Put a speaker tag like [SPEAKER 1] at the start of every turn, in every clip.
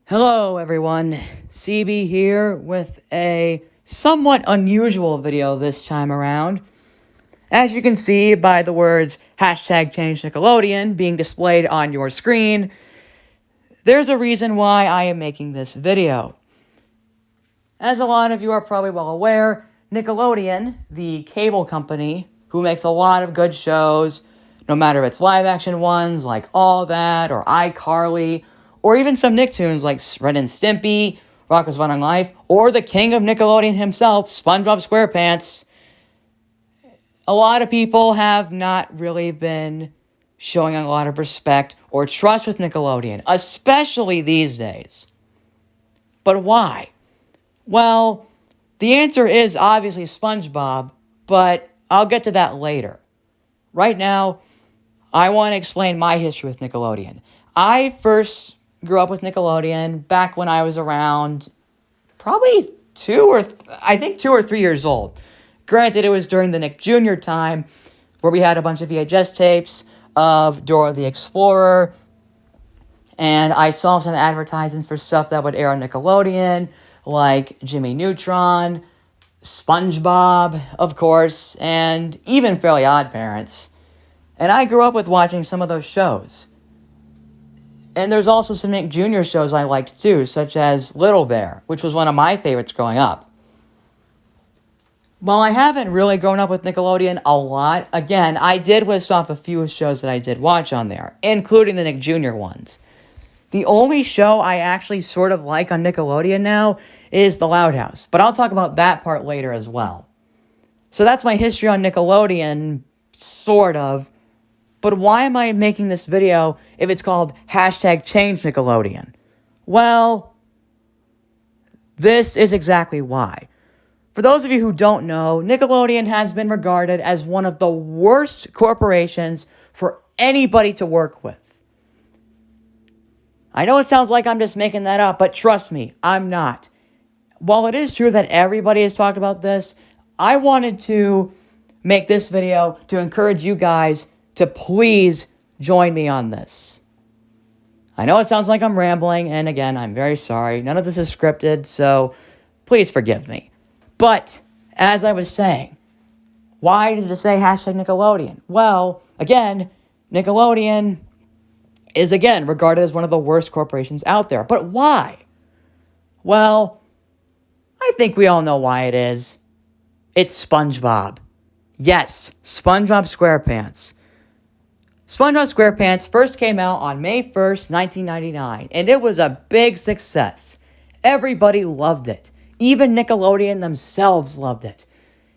[SPEAKER 1] Hello everyone, CB here with a somewhat unusual video this time around. As you can see by the words hashtag change Nickelodeon being displayed on your screen, there's a reason why I am making this video. As a lot of you are probably well aware, Nickelodeon, the cable company who makes a lot of good shows, no matter if it's live action ones like All That or iCarly, or even some Nicktoons like Ren and Stimpy, Rocko's Modern Life, or the king of Nickelodeon himself, SpongeBob SquarePants. A lot of people have not really been showing a lot of respect or trust with Nickelodeon, especially these days. But why? Well, the answer is obviously SpongeBob, but I'll get to that later. Right now, I want to explain my history with Nickelodeon. I first grew up with Nickelodeon back when I was around probably 2 or 3 years old. Granted, it was during the Nick Jr. time where we had a bunch of VHS tapes of Dora the Explorer, and I saw some advertisements for stuff that would air on Nickelodeon, like Jimmy Neutron, SpongeBob, of course, and even Fairly Odd Parents. And I grew up with watching some of those shows. And there's also some Nick Jr. shows I liked too, such as Little Bear, which was one of my favorites growing up. While I haven't really grown up with Nickelodeon a lot, again, I did list off a few shows that I did watch on there, including the Nick Jr. ones. The only show I actually sort of like on Nickelodeon now is The Loud House, but I'll talk about that part later as well. So that's my history on Nickelodeon, sort of. But why am I making this video if it's called hashtag change Nickelodeon? Well, this is exactly why. For those of you who don't know, Nickelodeon has been regarded as one of the worst corporations for anybody to work with. I know it sounds like I'm just making that up, but trust me, I'm not. While it is true that everybody has talked about this, I wanted to make this video to encourage you guys to please join me on this. I know it sounds like I'm rambling, and again, I'm very sorry. None of this is scripted, so please forgive me. But, as I was saying, why did it say hashtag Nickelodeon? Well, again, Nickelodeon is, again, regarded as one of the worst corporations out there. But why? Well, I think we all know why it is. It's SpongeBob. Yes, SpongeBob SquarePants. SpongeBob SquarePants first came out on May 1st, 1999, and it was a big success. Everybody loved it. Even Nickelodeon themselves loved it.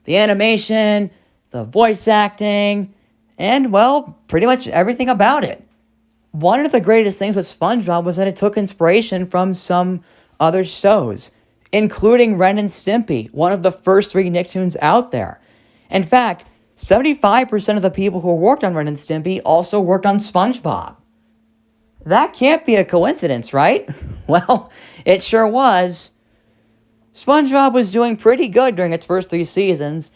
[SPEAKER 1] The animation, the voice acting, and, well, pretty much everything about it. One of the greatest things with SpongeBob was that it took inspiration from some other shows, including Ren and Stimpy, one of the first 3 Nicktoons out there. In fact, 75% of the people who worked on Ren and Stimpy also worked on SpongeBob. That can't be a coincidence, right? Well, it sure was. SpongeBob was doing pretty good during its first 3 seasons,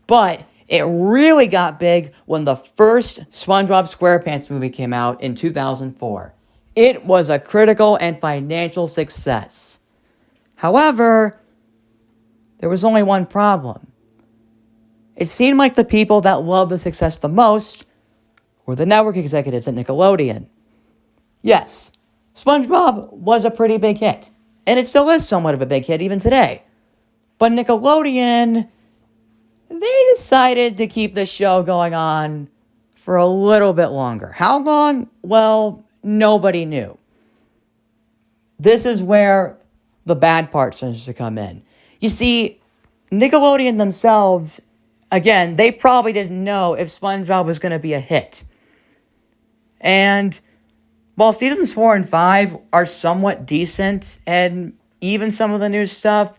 [SPEAKER 1] but it really got big when the first SpongeBob SquarePants movie came out in 2004. It was a critical and financial success. However, there was only one problem. It seemed like the people that loved the success the most were the network executives at Nickelodeon. Yes, SpongeBob was a pretty big hit, and it still is somewhat of a big hit even today. But Nickelodeon, they decided to keep the show going on for a little bit longer. How long? Well, nobody knew. This is where the bad part starts to come in. You see, Nickelodeon themselves, again, they probably didn't know if SpongeBob was going to be a hit. And while seasons 4 and 5 are somewhat decent, and even some of the new stuff,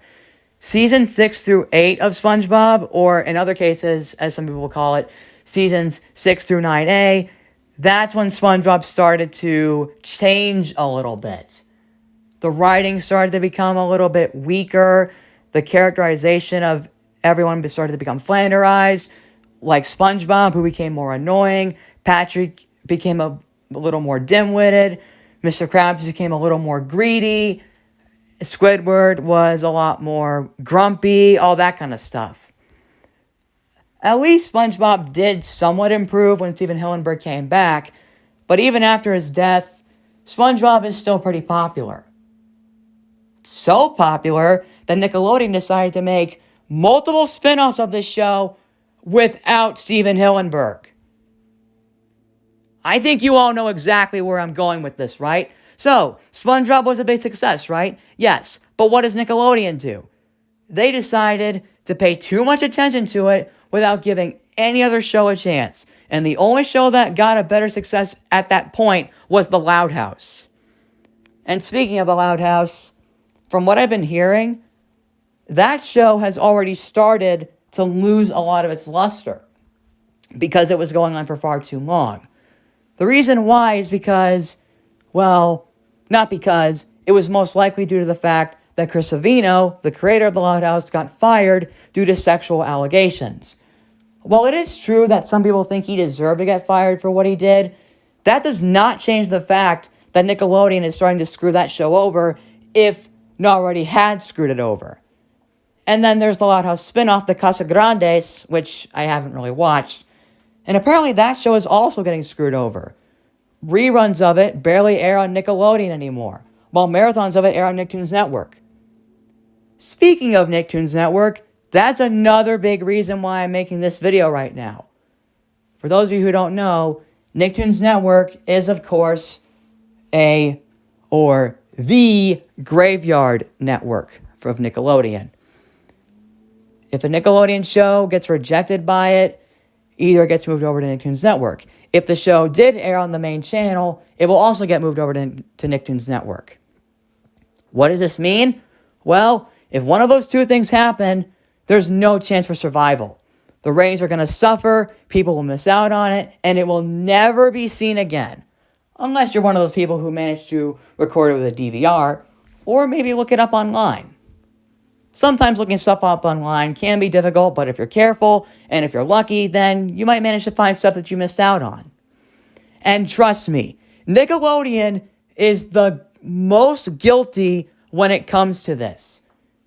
[SPEAKER 1] season 6 through 8 of SpongeBob, or in other cases, as some people will call it, seasons 6 through 9A, that's when SpongeBob started to change a little bit. The writing started to become a little bit weaker. The characterization of everyone started to become flanderized, like SpongeBob, who became more annoying. Patrick became a little more dim-witted. Mr. Krabs became a little more greedy. Squidward was a lot more grumpy, all that kind of stuff. At least SpongeBob did somewhat improve when Stephen Hillenburg came back, but even after his death, SpongeBob is still pretty popular. So popular that Nickelodeon decided to make multiple spin-offs of this show without Stephen Hillenburg. I think you all know exactly where I'm going with this, right? So, SpongeBob was a big success, right? Yes, but what does Nickelodeon do? They decided to pay too much attention to it without giving any other show a chance. And the only show that got a better success at that point was The Loud House. And speaking of The Loud House, from what I've been hearing, that show has already started to lose a lot of its luster because it was going on for far too long. The reason why is because, well, not because, it was most likely due to the fact that Chris Savino, the creator of The Loud House, got fired due to sexual allegations. While it is true that some people think he deserved to get fired for what he did, that does not change the fact that Nickelodeon is starting to screw that show over, if not already had screwed it over. And then there's the Loud House spinoff, The Casa Grandes, which I haven't really watched. And apparently that show is also getting screwed over. Reruns of it barely air on Nickelodeon anymore, while marathons of it air on Nicktoons Network. Speaking of Nicktoons Network, that's another big reason why I'm making this video right now. For those of you who don't know, Nicktoons Network is, of course, the graveyard network of Nickelodeon. If a Nickelodeon show gets rejected by it, either it gets moved over to Nicktoons Network. If the show did air on the main channel, it will also get moved over to Nicktoons Network. What does this mean? Well, if one of those two things happen, there's no chance for survival. The ratings are going to suffer, people will miss out on it, and it will never be seen again. Unless you're one of those people who managed to record it with a DVR, or maybe look it up online. Sometimes looking stuff up online can be difficult, but if you're careful, and if you're lucky, then you might manage to find stuff that you missed out on. And trust me, Nickelodeon is the most guilty when it comes to this.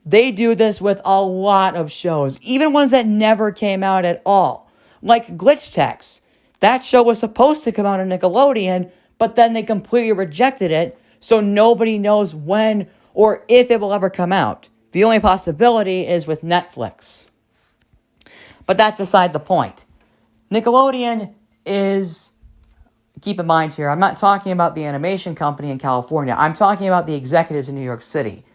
[SPEAKER 1] They do this with a lot of shows, even ones that never came out at all. Like Glitch Techs. That show was supposed to come out on Nickelodeon, but then they completely rejected it, so nobody knows when or if it will ever come out. The only possibility is with Netflix. But that's beside the point. Nickelodeon is, keep in mind here, I'm not talking about the animation company in California. I'm talking about the executives in New York City.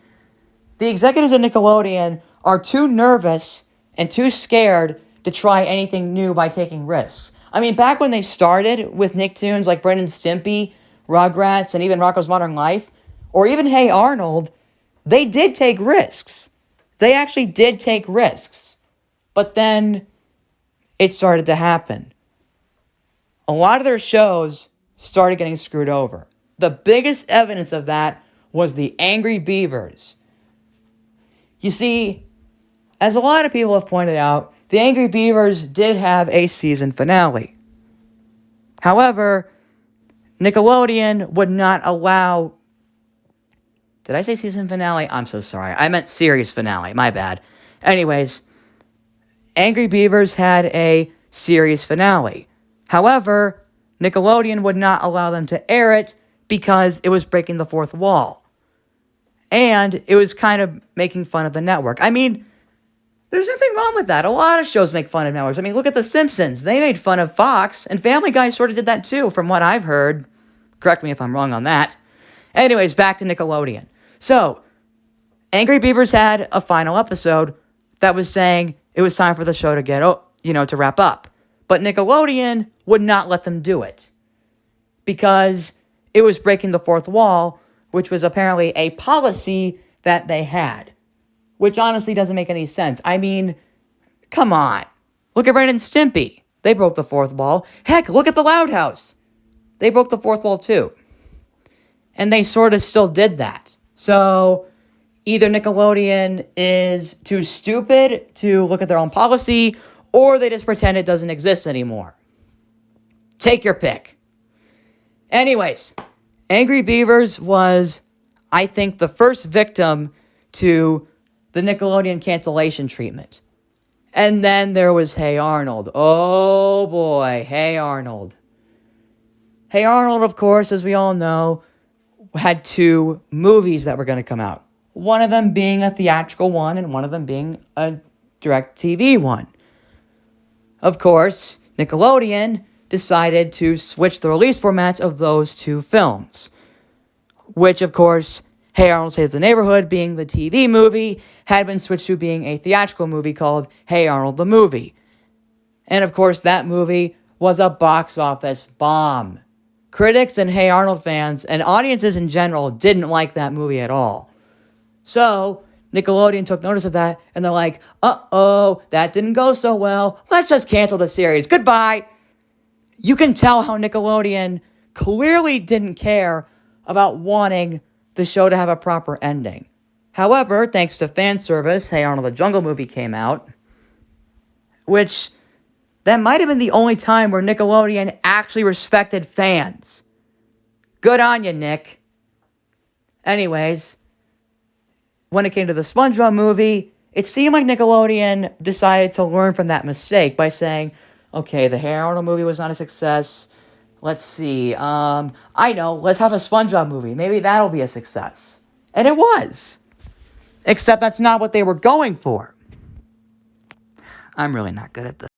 [SPEAKER 1] The executives at Nickelodeon are too nervous and too scared to try anything new by taking risks. I mean, back when they started with Nicktoons like Ren and Stimpy, Rugrats, and even Rocko's Modern Life, or even Hey Arnold, they did take risks. They actually did take risks. But then it started to happen. A lot of their shows started getting screwed over. The biggest evidence of that was the Angry Beavers. You see, as a lot of people have pointed out, the Angry Beavers did have a season finale. However, Nickelodeon would not allow... Did I say season finale? I'm so sorry. I meant series finale. My bad. Anyways, Angry Beavers had a series finale. However, Nickelodeon would not allow them to air it because it was breaking the fourth wall. And it was kind of making fun of the network. I mean, there's nothing wrong with that. A lot of shows make fun of networks. I mean, look at The Simpsons. They made fun of Fox, and Family Guy sort of did that too, from what I've heard. Correct me if I'm wrong on that. Anyways, back to Nickelodeon. So, Angry Beavers had a final episode that was saying it was time for the show to to wrap up. But Nickelodeon would not let them do it because it was breaking the fourth wall, which was apparently a policy that they had, which honestly doesn't make any sense. I mean, come on. Look at Ren and Stimpy. They broke the fourth wall. Heck, look at the Loud House. They broke the fourth wall too. And they sort of still did that. So, either Nickelodeon is too stupid to look at their own policy, or they just pretend it doesn't exist anymore. Take your pick. Anyways, Angry Beavers was, I think, the first victim to the Nickelodeon cancellation treatment. And then there was Hey Arnold. Oh boy, Hey Arnold. Hey Arnold, of course, as we all know, had 2 movies that were going to come out. One of them being a theatrical one and one of them being a direct TV one. Of course, Nickelodeon decided to switch the release formats of those 2 films. Which, of course, Hey Arnold Saves the Neighborhood, being the TV movie, had been switched to being a theatrical movie called Hey Arnold the Movie. And, of course, that movie was a box office bomb. Critics and Hey Arnold fans, and audiences in general, didn't like that movie at all. So, Nickelodeon took notice of that, and they're like, uh-oh, that didn't go so well. Let's just cancel the series. Goodbye. You can tell how Nickelodeon clearly didn't care about wanting the show to have a proper ending. However, thanks to fan service, Hey Arnold the Jungle Movie came out, which that might have been the only time where Nickelodeon actually respected fans. Good on you, Nick. Anyways, when it came to the SpongeBob movie, it seemed like Nickelodeon decided to learn from that mistake by saying, okay, the Hey Arnold movie was not a success. Let's see. I know. Let's have a SpongeBob movie. Maybe that'll be a success. And it was. Except that's not what they were going for. I'm really not good at this.